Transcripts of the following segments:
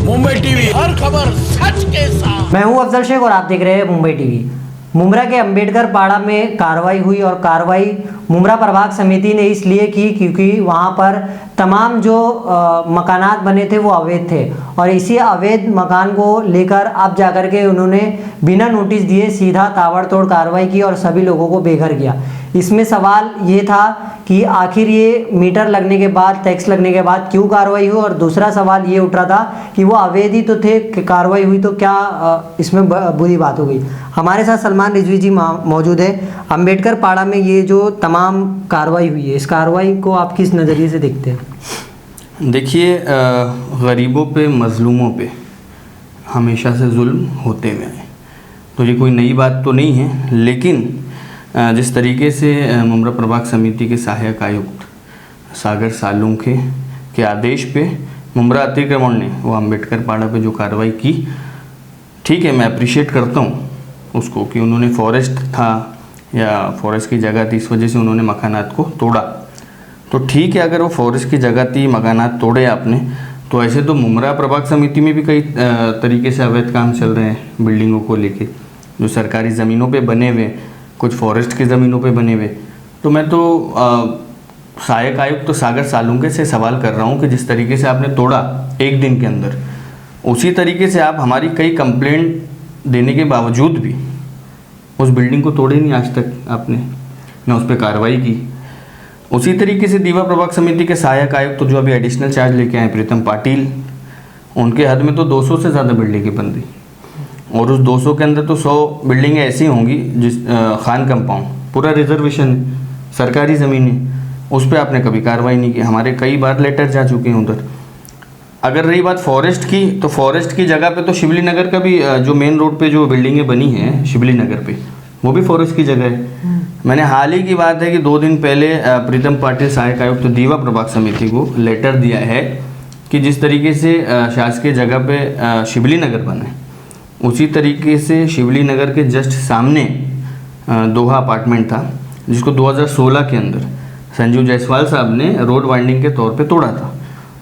Mumbai TV, हर खबर सच के साथ। मैं हूं अफजल शेख और आप देख रहे हैं मुंबई टीवी। मुमरा के अंबेडकर पाड़ा में कार्रवाई हुई और कार्रवाई मुमरा प्रभाग समिति ने इसलिए की क्योंकि वहां पर तमाम जो मकानात बने थे वो अवैध थे और इसी अवैध मकान को लेकर अब जाकर के उन्होंने बिना नोटिस दिए सीधा ताबड़तोड़ कार्रवाई की और सभी लोगों को बेघर किया। इसमें सवाल ये था कि आखिर ये मीटर लगने के बाद, टैक्स लगने के बाद क्यों कार्रवाई हुई, और दूसरा सवाल ये उठ रहा था कि वो अवैध ही तो थे कि कार्रवाई हुई तो क्या इसमें बुरी बात हो गई। हमारे साथ सलमान रिजवी जी मौजूद है। अंबेडकर पाड़ा में ये जो तमाम कार्रवाई हुई है, इस कार्रवाई को आप किस नज़रिए से देखते हैं? देखिए, गरीबों पे, मज़लूमों पे हमेशा से जुल्म होते हुए हैं, तो ये कोई नई बात तो नहीं है। लेकिन जिस तरीके से मुमरा प्रभाग समिति के सहायक आयुक्त सागर सालुंखे के आदेश पे मुमरा अतिक्रमण ने वो अंबेडकर पाड़ा पे जो कार्रवाई की, ठीक है, मैं अप्रिशिएट करता हूँ उसको कि उन्होंने फॉरेस्ट था या फॉरेस्ट की जगह थी, इस वजह से उन्होंने मकानात को तोड़ा। तो ठीक है, अगर वो फॉरेस्ट की जगह थी, मकानात तोड़े आपने, तो ऐसे तो मुमरा प्रभाग समिति में भी कई तरीके से अवैध काम चल रहे हैं बिल्डिंगों को लेके, जो सरकारी ज़मीनों पे बने हुए, कुछ फॉरेस्ट की ज़मीनों पे बने हुए। तो मैं तो सहायक आयुक्त तो सागर सालुंखे से सवाल कर रहा हूँ कि जिस तरीके से आपने तोड़ा एक दिन के अंदर, उसी तरीके से आप हमारी कई कंप्लेंट देने के बावजूद भी उस बिल्डिंग को तोड़े नहीं आज तक आपने, न उस पर कार्रवाई की। उसी तरीके से दीवा प्रभाग समिति के सहायक आयुक्त तो जो अभी एडिशनल चार्ज लेके आए प्रीतम पाटिल, उनके हद में तो 200 से ज़्यादा बिल्डिंगें बन गई और उस 200 के अंदर तो 100 बिल्डिंगें ऐसी होंगी जिस खान कंपाउंड पूरा रिजर्वेशन है, सरकारी ज़मीन है, उस पर आपने कभी कार्रवाई नहीं की। हमारे कई बार लेटर जा चुके हैं उधर। अगर रही बात फॉरेस्ट की, तो फॉरेस्ट की जगह पे तो शिवली नगर का भी जो मेन रोड पे जो बिल्डिंगें बनी हैं शिवली नगर पे, वो भी फॉरेस्ट की जगह है। मैंने हाल ही की बात है कि 2 दिन पहले प्रीतम पाटिल सहायक आयुक्त तो दीवा प्रभाग समिति को लेटर दिया है कि जिस तरीके से शासकीय जगह पे शिवली नगर बना है, उसी तरीके से शिवली नगर के जस्ट सामने दोहा अपार्टमेंट था जिसको 2016 के अंदर संजीव जायसवाल साहब ने रोड वाइंडिंग के तौर पे तोड़ा था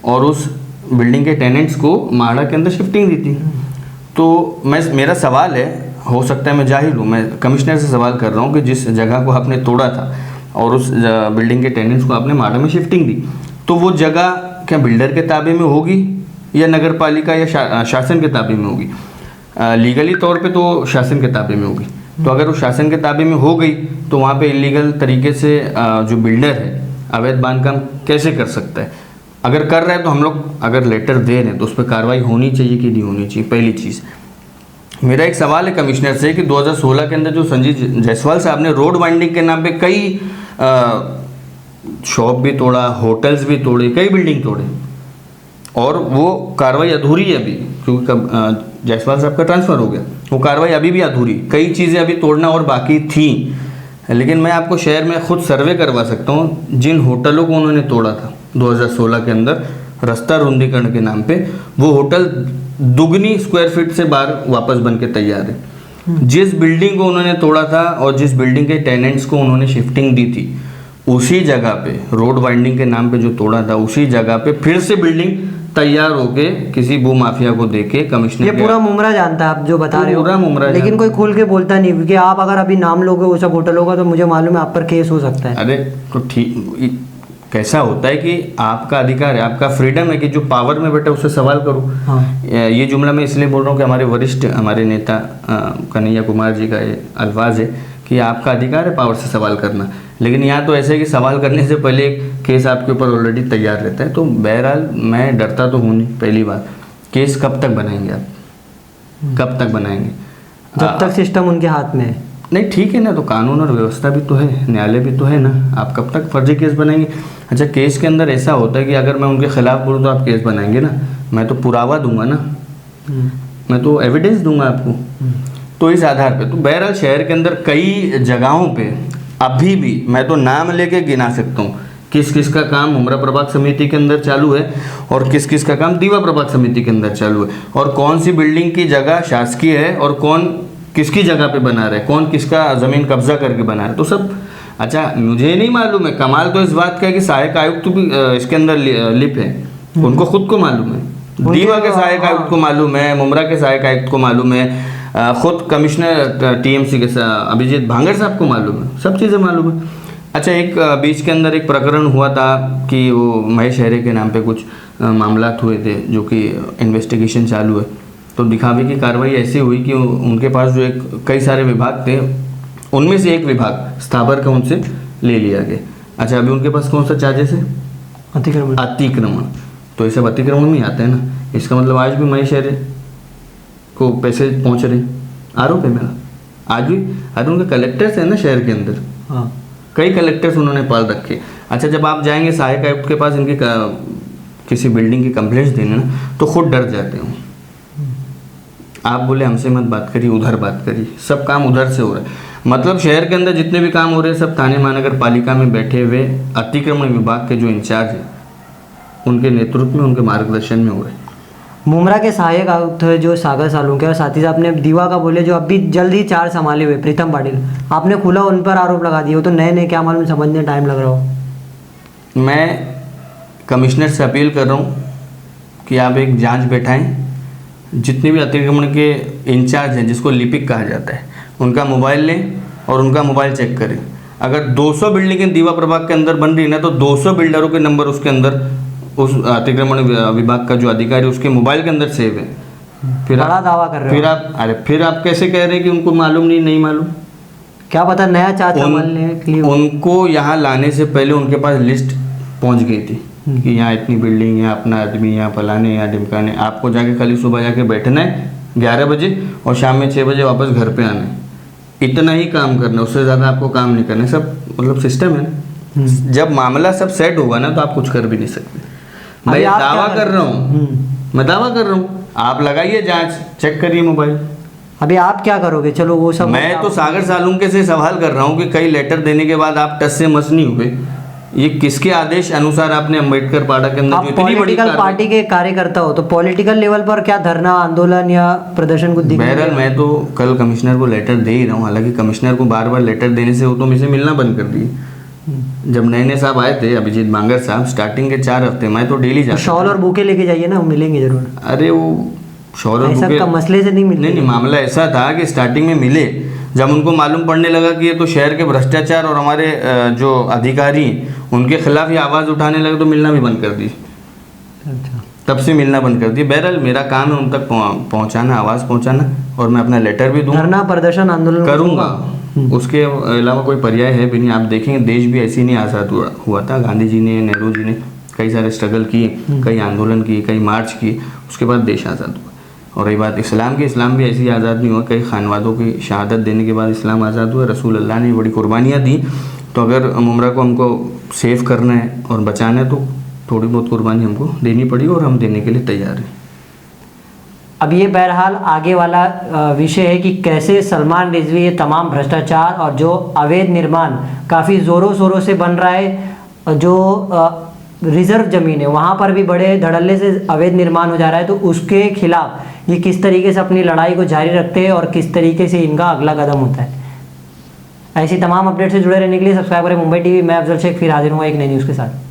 और उस बिल्डिंग के टेनेंट्स को माड़ा के अंदर शिफ्टिंग दी थी। तो मेरा सवाल है, हो सकता है मैं जाहिल हूँ, मैं कमिश्नर से सवाल कर रहा हूँ कि जिस जगह को आपने तोड़ा था और उस बिल्डिंग के टेनेंट्स को आपने माड़ा में शिफ्टिंग दी, तो वो जगह क्या बिल्डर के ताबे में होगी या नगर पालिका या शासन के ताबे में होगी? लीगली तौर पे तो शासन के ताबे में होगी। तो अगर वो शासन के ताबे में हो गई तो वहाँ पे इलीगल तरीके से जो बिल्डर है अवैध बांधकाम कैसे कर सकता है? अगर कर रहा है तो हम लोग अगर लेटर दे रहे हैं तो उस पर कार्रवाई होनी चाहिए कि नहीं होनी चाहिए? पहली चीज़। मेरा एक सवाल है कमिश्नर से कि 2016 के अंदर जो संजीव जायसवाल साहब ने रोड वाइंडिंग के नाम पे कई शॉप भी तोड़ा, होटल्स भी तोड़े, कई बिल्डिंग तोड़े और वो कार्रवाई अधूरी है अभी, क्योंकि जायसवाल साहब का ट्रांसफ़र हो गया, वो कार्रवाई अभी भी अधूरी, कई चीज़ें अभी तोड़ना और बाकी थी। लेकिन मैं आपको शहर में खुद सर्वे करवा सकता हूँ जिन होटलों को उन्होंने तोड़ा था 2016 के अंदर रास्ता रुंदीकरण के नाम पे, वो होटल दुगनी स्क्वायर फीट से बाहर वापस बन के तैयार है। जिस बिल्डिंग को उन्होंने तोड़ा था और जिस बिल्डिंग के टेनेंट्स को उन्होंने शिफ्टिंग दी थी, उसी जगह पे रोड वाइंडिंग के नाम पे जो तोड़ा था, उसी जगह पे फिर से बिल्डिंग तैयार होके किसी भू माफिया को देके कमिश्नर, ये पूरा मुमरा जानता है आप जो बता रहे हो, पूरा मुमरा, लेकिन कोई खुल के बोलता नहीं, क्योंकि आप अगर अभी नाम लोगे वो सब होटलों का तो मुझे मालूम है आप पर केस हो सकता है। अरे तो ठीक, कैसा होता है कि आपका अधिकार है, आपका फ्रीडम है कि जो पावर में बैठे उससे सवाल करो। हाँ। ये जुमला मैं इसलिए बोल रहा हूँ कि हमारे वरिष्ठ, हमारे नेता कन्हैया कुमार जी का ये अल्फाज है कि आपका अधिकार है पावर से सवाल करना। लेकिन यहाँ तो ऐसे है कि सवाल करने से पहले एक केस आपके ऊपर ऑलरेडी तैयार रहता है। तो बहरहाल मैं डरता तो हूँ नहीं। पहली बात, केस कब तक बनाएंगे आप, कब तक बनाएंगे? जब तक सिस्टम उनके हाथ में है। नहीं, ठीक है ना, तो कानून और व्यवस्था भी तो है, न्यायालय भी तो है ना, आप कब तक फर्जी केस बनाएंगे? अच्छा, केस के अंदर ऐसा होता है कि अगर मैं उनके खिलाफ बोलूँ तो आप केस बनाएंगे ना, मैं तो पुरावा दूंगा ना, मैं तो एविडेंस दूंगा आपको। तो इस आधार पे तो बहरहाल शहर के अंदर कई जगहों पे अभी भी मैं तो नाम लेके गिना सकता हूँ किस किस का काम मुमरा प्रभाग समिति के अंदर चालू है और किस किस का काम दीवा प्रभाग समिति के अंदर चालू है, और कौन सी बिल्डिंग की जगह शासकीय है और कौन किसकी जगह पे बना रहा है, कौन किसका ज़मीन कब्जा करके बना रहा है, तो सब। अच्छा, मुझे नहीं मालूम है, कमाल तो इस बात का है कि सहायक आयुक्त भी इसके अंदर लिप है, उनको खुद को मालूम है दीवा के सहायक आयुक्त को मालूम है, मुमरा के सहायक आयुक्त को मालूम है, खुद कमिश्नर टीएमसी के अभिजीत भांगर साहब को मालूम है, सब चीज़ें मालूम है। अच्छा, एक बीच के अंदर एक प्रकरण हुआ था कि वो महेश हेरे के नाम पे कुछ मामला हुए थे, जो कि इन्वेस्टिगेशन चालू है। तो दिखावे की कार्रवाई ऐसी हुई कि उनके पास जो एक कई सारे विभाग थे, उनमें से एक विभाग स्थावर का उनसे ले लिया गया। अच्छा, अभी उनके पास कौन सा चार्जेस है? अतिक्रमण। तो ये सब अतिक्रमण में आते हैं ना, इसका मतलब आज भी महेश हेरे को पैसे पहुंच रहे, आरोप है मेरा आज भी। अरे उनके कलेक्टर्स हैं ना शहर के अंदर, हाँ, कई कलेक्टर्स उन्होंने पाल रखे। अच्छा, जब आप जाएंगे सहायक आयुक्त के पास इनकी किसी बिल्डिंग की कंप्लेंट्स देने ना, तो खुद डर जाते हो। आप बोले हमसे मत बात करिए, उधर बात करिए, सब काम उधर से हो रहा है। मतलब शहर के अंदर जितने भी काम हो रहे हैं सब थाने महानगर पालिका में बैठे हुए अतिक्रमण विभाग के जो इंचार्ज है उनके नेतृत्व में, उनके मार्गदर्शन में हो रहे हैं। मुमरा के सहायक आयुक्त है जो सागर सालुंके, और साथ ही साथ आपने दीवा का बोले जो अभी जल्द ही 4 संभाले हुए प्रीतम पाटिल, आपने खुला उन पर आरोप लगा दिए। वो तो नए नए, क्या मालूम समझने टाइम लग रहा हो। मैं कमिश्नर से अपील कर रहा हूँ कि आप एक जांच बैठाएं, जितने भी अतिक्रमण के इंचार्ज हैं जिसको लिपिक कहा जाता है, उनका मोबाइल लें और उनका मोबाइल चेक करें। अगर 200 बिल्डिंगें दीवा प्रभाग के अंदर बन रही ना, तो 200 बिल्डरों के नंबर उसके अंदर, उस अतिक्रमण विभाग का जो अधिकारी उसके मोबाइल के अंदर सेव है। फिर बड़ा दावा कर रहे हो। फिर आप कैसे कह रहे हैं कि उनको मालूम नहीं मालूम? क्या पता नया चार्ज संभालने के लिए उनको यहाँ लाने से पहले उनके पास लिस्ट पहुँच गई थी कि यहाँ इतनी बिल्डिंग, यहाँ अपना आदमी, यहाँ फलाने, यहाँ ढिमकाने। आपको जाके खाली सुबह जाके बैठना है 11 बजे और शाम में 6 बजे वापस घर पे आना है। इतना ही काम करना है, उससे ज़्यादा आपको काम नहीं करना है। सब मतलब सिस्टम है। जब मामला सब सेट होगा ना, तो आप कुछ कर भी नहीं सकते। मैं दावा कर रहा हूँ, आप लगाइए जांच, चेक करिए मोबाइल। अभी आप क्या करोगे? चलो वो सब, मैं तो सागर सालुंके से सवाल कर रहा हूँ कि कई लेटर देने के बाद आप टस से मस नहीं हुए। ये किसके आदेश अनुसार आपने अम्बेडकर पाड़ा के अंदर जो इतनी बड़ी पॉलिटिकल पार्टी के कार्यकर्ता हो, तो पॉलिटिकल लेवल पर क्या धरना, आंदोलन या प्रदर्शन को दिख? बहरहाल मैं तो कल कमिश्नर को लेटर दे ही रहा हूँ। हालांकि कमिश्नर को बार बार लेटर देने से वो तो मुझसे मिलना बंद कर दिए। जब नए साहब आए थे, अभिजीत भांगर साहब, स्टार्टिंग के 4 हफ्ते मैं तो डेली जाता। शॉल और बुके लेके जाइए ना, वो मिलेंगे जरूर। अरे वो शॉल और बुके का मसले से नहीं मिले। नहीं, मामला ऐसा था कि स्टार्टिंग में मिले, जब उनको मालूम पड़ने लगा कि ये तो शहर के भ्रष्टाचार और हमारे जो अधिकारी उनके खिलाफ ही आवाज़ उठाने लगे, तो मिलना भी बंद कर दी। अच्छा, तब से मिलना बंद कर दी। बहरहाल मेरा काम है उन तक पहुंचाना, आवाज़ पहुंचाना, और मैं अपना लेटर भी दूंगा, धरना प्रदर्शन आंदोलन करूंगा। उसके अलावा कोई पर्याय है भी नहीं। आप देखेंगे देश भी ऐसे ही नहीं आज़ाद हुआ था। गांधी जी ने, नेहरू जी ने कई सारे स्ट्रगल किए, कई आंदोलन किए, कई मार्च किए, उसके बाद देश आज़ाद हुआ। और रही बात इस्लाम की, इस्लाम भी ऐसे ही आज़ाद नहीं हुआ। कई खानवादों की शहादत देने के बाद इस्लाम आज़ाद हुआ। रसूल अल्लाह ने बड़ी कुर्बानियाँ दी। तो अगर मुमरा को हमको सेव करना है और बचाना है, तो थोड़ी बहुत कुर्बानी हमको देनी पड़ी और हम देने के लिए तैयार हैं। अब ये बहरहाल आगे वाला विषय है कि कैसे सलमान रिजवी ये तमाम भ्रष्टाचार और जो अवैध निर्माण काफ़ी ज़ोरों शोरों से बन रहा है, जो रिजर्व ज़मीन है वहाँ पर भी बड़े धड़ल्ले से अवैध निर्माण हो जा रहा है, तो उसके खिलाफ ये किस तरीके से अपनी लड़ाई को जारी रखते हैं और किस तरीके से इनका अगला कदम होता है। ऐसी तमाम अपडेट से जुड़े रहने के लिए सब्सक्राइब करें मुंबई टीवी। मैं अफजल शेख फिर हाजिर हूँ एक नई न्यूज़ के साथ।